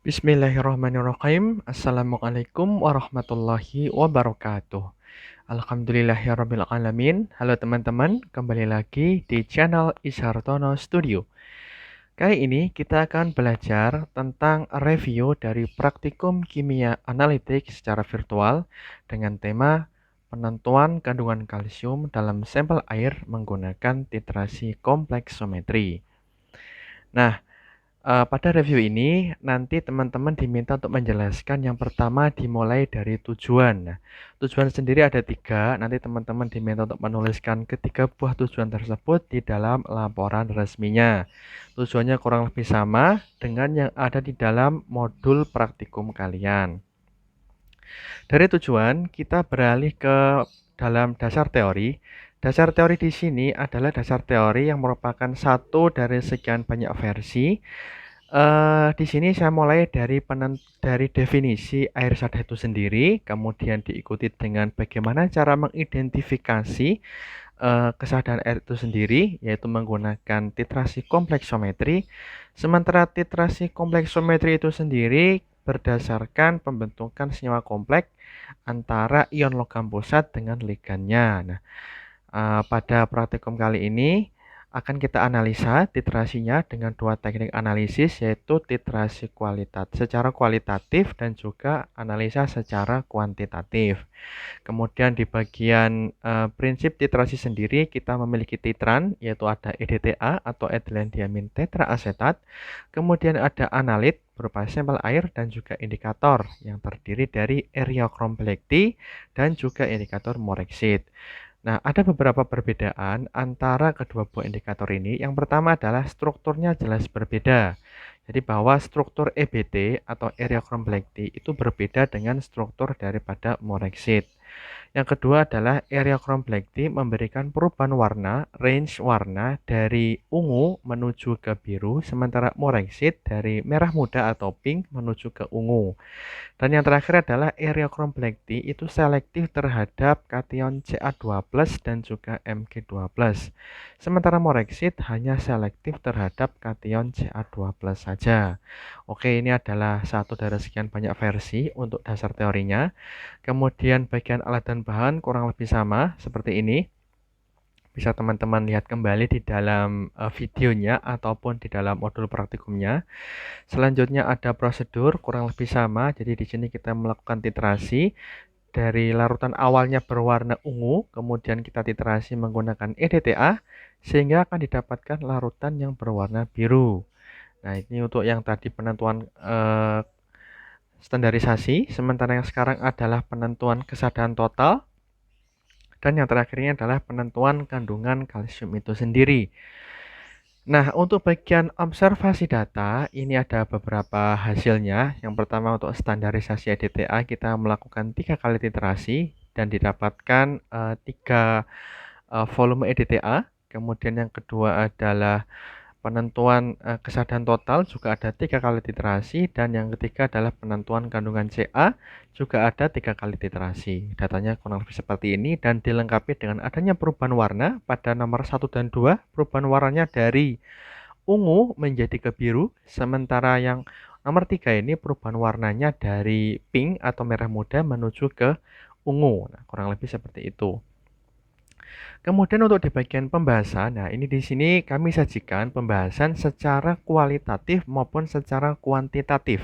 Bismillahirrahmanirrahim. Assalamualaikum warahmatullahi wabarakatuh. Alhamdulillahirabbil alamin. Halo teman-teman, kembali lagi di channel Ishartono Studio. Kali ini kita akan belajar tentang review dari praktikum kimia analitik secara virtual dengan tema penentuan kandungan kalsium dalam sampel air menggunakan titrasi kompleksometri. Nah, pada review ini, nanti teman-teman diminta untuk menjelaskan yang pertama dimulai dari tujuan. Nah, tujuan sendiri ada 3, nanti teman-teman diminta untuk menuliskan ketiga buah tujuan tersebut di dalam laporan resminya. Tujuannya kurang lebih sama dengan yang ada di dalam modul praktikum kalian. Dari tujuan, kita beralih ke dalam dasar teori. Dasar teori di sini adalah dasar teori yang merupakan satu dari sekian banyak versi. Di sini saya mulai dari definisi air sadar itu sendiri, kemudian diikuti dengan bagaimana cara mengidentifikasi kesadaran air itu sendiri, yaitu menggunakan titrasi kompleksometri. Sementara titrasi kompleksometri itu sendiri berdasarkan pembentukan senyawa kompleks antara ion logam pusat dengan ligannya. Nah, pada praktikum kali ini akan kita analisa titrasinya dengan dua teknik analisis, yaitu titrasi secara kualitatif dan juga analisa secara kuantitatif. Kemudian di bagian prinsip titrasi sendiri kita memiliki titran, yaitu ada EDTA atau ethylene diamin tetraasetat. Kemudian ada analit berupa sampel air dan juga indikator yang terdiri dari area Cromb-Blackley dan juga indikator Morexit. Nah, ada beberapa perbedaan antara kedua buah indikator ini. Yang pertama adalah strukturnya jelas berbeda. Jadi bahwa struktur EBT atau area Cromb-Blackley itu berbeda dengan struktur daripada Morexit. Yang kedua adalah area Cromb-Blackley memberikan perubahan warna, range warna dari ungu menuju ke biru, sementara Morexit dari merah muda atau pink menuju ke ungu. Dan yang terakhir adalah area Cromb-Blackley itu selektif terhadap kation Ca2+ dan juga Mg2+. Sementara Morexit hanya selektif terhadap kation Ca2+ saja. Oke, ini adalah satu dari sekian banyak versi untuk dasar teorinya. Kemudian bagian alat dan bahan kurang lebih sama seperti ini. Bisa teman-teman lihat kembali di dalam videonya ataupun di dalam modul praktikumnya. Selanjutnya ada prosedur kurang lebih sama. Jadi di sini kita melakukan titrasi dari larutan awalnya berwarna ungu, kemudian kita titrasi menggunakan EDTA sehingga akan didapatkan larutan yang berwarna biru. Nah, ini untuk yang tadi penentuan standarisasi, sementara yang sekarang adalah penentuan kesadaran total. Dan yang terakhirnya adalah penentuan kandungan kalsium itu sendiri. Nah, untuk bagian observasi data, ini ada beberapa hasilnya. Yang pertama untuk standarisasi EDTA, kita melakukan 3 kali titrasi dan didapatkan 3 volume EDTA. Kemudian yang kedua adalah penentuan kesadaran total juga ada 3 kali titrasi, dan yang ketiga adalah penentuan kandungan Ca juga ada 3 kali titrasi. Datanya kurang lebih seperti ini dan dilengkapi dengan adanya perubahan warna pada nomor 1 dan 2. Perubahan warnanya dari ungu menjadi ke biru, sementara yang nomor 3 ini perubahan warnanya dari pink atau merah muda menuju ke ungu. Nah, kurang lebih seperti itu. Kemudian untuk di bagian pembahasan, nah ini di sini kami sajikan pembahasan secara kualitatif maupun secara kuantitatif.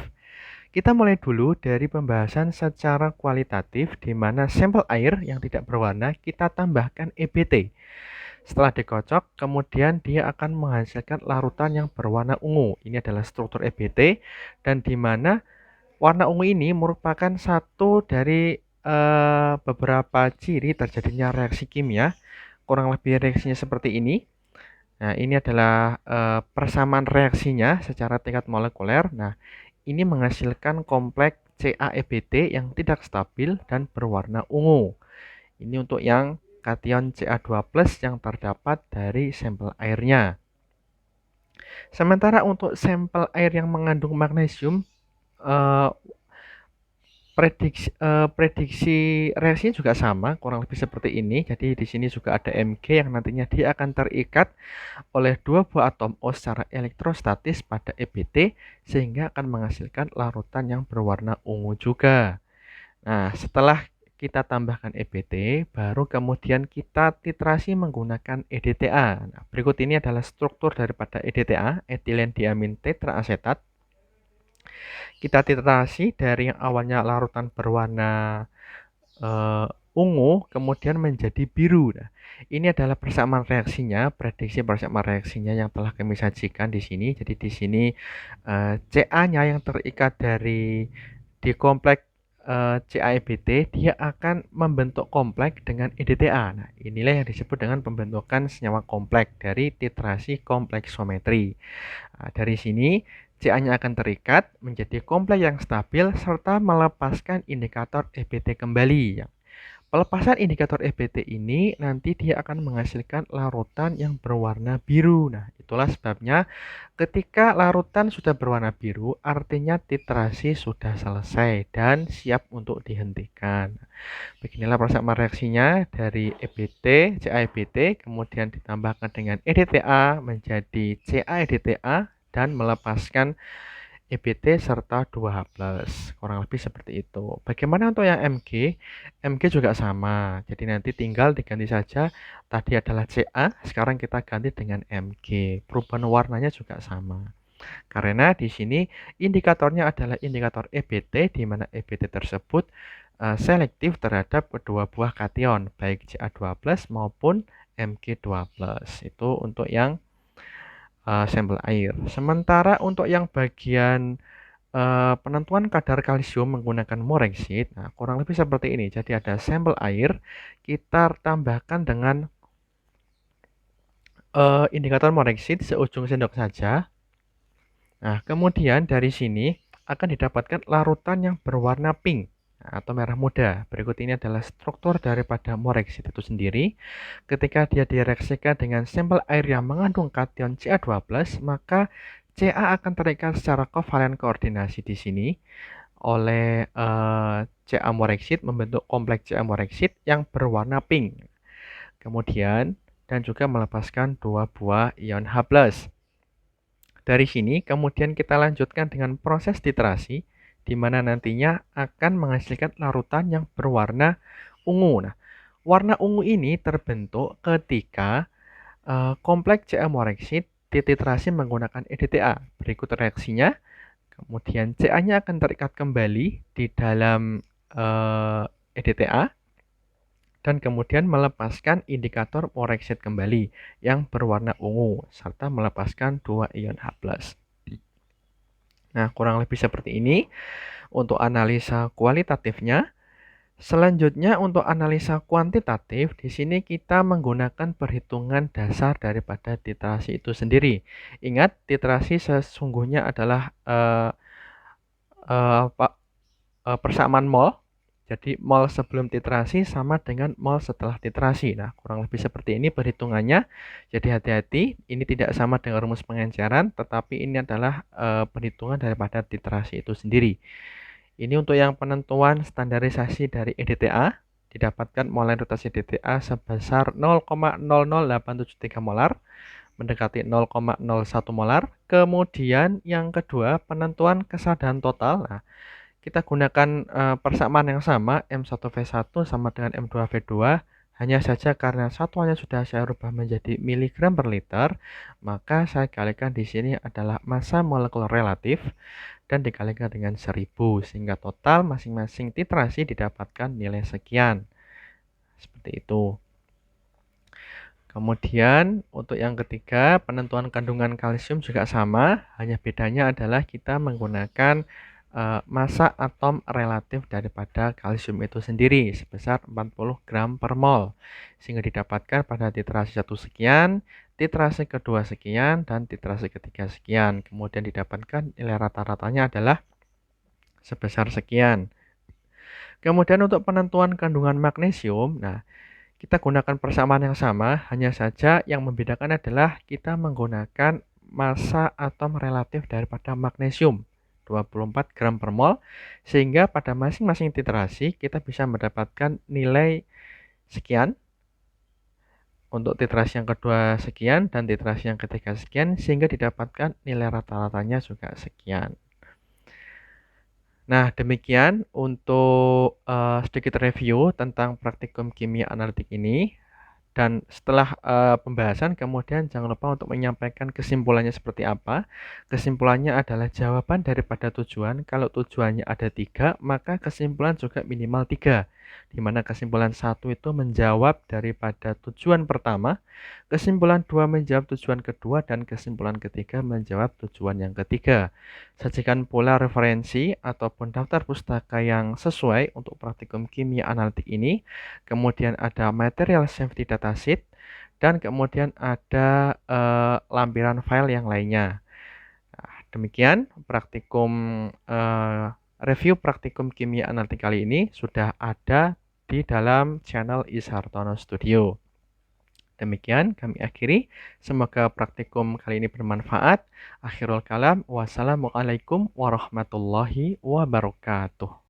Kita mulai dulu dari pembahasan secara kualitatif, di mana sampel air yang tidak berwarna kita tambahkan EBT. Setelah dikocok, kemudian dia akan menghasilkan larutan yang berwarna ungu. Ini adalah struktur EBT, dan di mana warna ungu ini merupakan satu dari beberapa ciri terjadinya reaksi kimia. Kurang lebih reaksinya seperti ini. Nah, ini adalah persamaan reaksinya secara tingkat molekuler. Nah, ini menghasilkan kompleks CaEBT yang tidak stabil dan berwarna ungu. Ini untuk yang kation Ca2+ yang terdapat dari sampel airnya. Sementara untuk sampel air yang mengandung magnesium, Prediksi reaksinya juga sama, kurang lebih seperti ini. Jadi di sini juga ada Mg yang nantinya dia akan terikat oleh dua buah atom O secara elektrostatis pada EBT sehingga akan menghasilkan larutan yang berwarna ungu juga. Nah, setelah kita tambahkan EBT, baru kemudian kita titrasi menggunakan EDTA. Nah, berikut ini adalah struktur daripada EDTA, etilen diamin tetraasetat. Kita titrasi dari yang awalnya larutan berwarna ungu kemudian menjadi biru. Nah, ini adalah persamaan reaksinya, prediksi persamaan reaksinya yang telah kami sajikan di sini. Jadi di sini Ca-nya yang terikat di kompleks CaEBT dia akan membentuk kompleks dengan EDTA. Nah, inilah yang disebut dengan pembentukan senyawa kompleks dari titrasi kompleksometri. Nah, dari sini Ca-nya akan terikat menjadi kompleks yang stabil serta melepaskan indikator EBT kembali. Pelepasan indikator EBT ini nanti dia akan menghasilkan larutan yang berwarna biru. Nah, itulah sebabnya ketika larutan sudah berwarna biru, artinya titrasi sudah selesai dan siap untuk dihentikan. Beginilah persamaan reaksinya dari EBT, CaEBT, kemudian ditambahkan dengan EDTA menjadi CaEDTA dan melepaskan EBT serta 2H+. Kurang lebih seperti itu. Bagaimana untuk yang Mg? Mg juga sama. Jadi nanti tinggal diganti saja. Tadi adalah Ca, sekarang kita ganti dengan Mg. Perubahan warnanya juga sama. Karena di sini indikatornya adalah indikator EBT, di mana EBT tersebut selektif terhadap kedua buah kation, baik Ca2+ maupun Mg2+. Itu untuk yang sampel air. Sementara untuk yang bagian penentuan kadar kalsium menggunakan Morexit, nah kurang lebih seperti ini. Jadi ada sampel air, kita tambahkan dengan indikator Morexit seujung sendok saja. Nah, kemudian dari sini akan didapatkan larutan yang berwarna pink atau merah muda. Berikut ini adalah struktur daripada Morexit itu sendiri. Ketika dia direaksikan dengan sampel air yang mengandung kation Ca2+, maka Ca akan terikat secara kovalen koordinasi di sini oleh Ca Morexit membentuk kompleks Ca Morexit yang berwarna pink. Kemudian dan juga melepaskan dua buah ion H+. Dari sini kemudian kita lanjutkan dengan proses titrasi di mana nantinya akan menghasilkan larutan yang berwarna ungu. Nah, warna ungu ini terbentuk ketika kompleks Ca-Morexit dititrasi menggunakan EDTA. Berikut reaksinya. Kemudian Ca-nya akan terikat kembali di dalam EDTA dan kemudian melepaskan indikator Morexit kembali yang berwarna ungu serta melepaskan dua ion H+. Nah, kurang lebih seperti ini untuk analisa kualitatifnya. Selanjutnya untuk analisa kuantitatif, di sini kita menggunakan perhitungan dasar daripada titrasi itu sendiri. Ingat, titrasi sesungguhnya adalah persamaan mol. Jadi mol sebelum titrasi sama dengan mol setelah titrasi. Nah, kurang lebih seperti ini perhitungannya. Jadi hati-hati, ini tidak sama dengan rumus pengenceran, tetapi ini adalah perhitungan daripada titrasi itu sendiri. Ini untuk yang penentuan standarisasi dari EDTA, didapatkan molaritas EDTA sebesar 0,00873 molar, mendekati 0,01 molar. Kemudian yang kedua, penentuan kesadaran total. Nah, kita gunakan persamaan yang sama, M1V1 sama dengan M2V2, hanya saja karena satuannya sudah saya rubah menjadi miligram per liter, maka saya kalikan di sini adalah massa molekuler relatif dan dikalikan dengan 1000, sehingga total masing-masing titrasi didapatkan nilai sekian. Seperti itu. Kemudian untuk yang ketiga, penentuan kandungan kalsium juga sama, hanya bedanya adalah kita menggunakan massa atom relatif daripada kalsium itu sendiri sebesar 40 gram per mol, sehingga didapatkan pada titrasi 1 sekian, titrasi kedua sekian, dan titrasi ketiga sekian. Kemudian didapatkan nilai rata-ratanya adalah sebesar sekian. Kemudian untuk penentuan kandungan magnesium, nah kita gunakan persamaan yang sama, hanya saja yang membedakan adalah kita menggunakan massa atom relatif daripada magnesium. 24 gram per mol, sehingga pada masing-masing titrasi kita bisa mendapatkan nilai sekian, untuk titrasi yang kedua sekian, dan titrasi yang ketiga sekian, sehingga didapatkan nilai rata-ratanya juga sekian. Nah, demikian untuk sedikit review tentang praktikum kimia analitik ini. Dan setelah pembahasan, kemudian jangan lupa untuk menyampaikan kesimpulannya seperti apa. Kesimpulannya adalah jawaban daripada tujuan. Kalau tujuannya ada 3, maka kesimpulan juga minimal 3. Di mana kesimpulan 1 itu menjawab daripada tujuan pertama, kesimpulan 2 menjawab tujuan kedua, dan kesimpulan ketiga menjawab tujuan yang ketiga. Sajikan pula referensi ataupun daftar pustaka yang sesuai untuk praktikum kimia analitik ini. Kemudian ada material safety datasheet, dan kemudian ada lampiran file yang lainnya. Nah, demikian review praktikum kimia analitik kali ini sudah ada di dalam channel Ishartono Studio. Demikian kami akhiri. Semoga praktikum kali ini bermanfaat. Akhirul kalam, wassalamualaikum warahmatullahi wabarakatuh.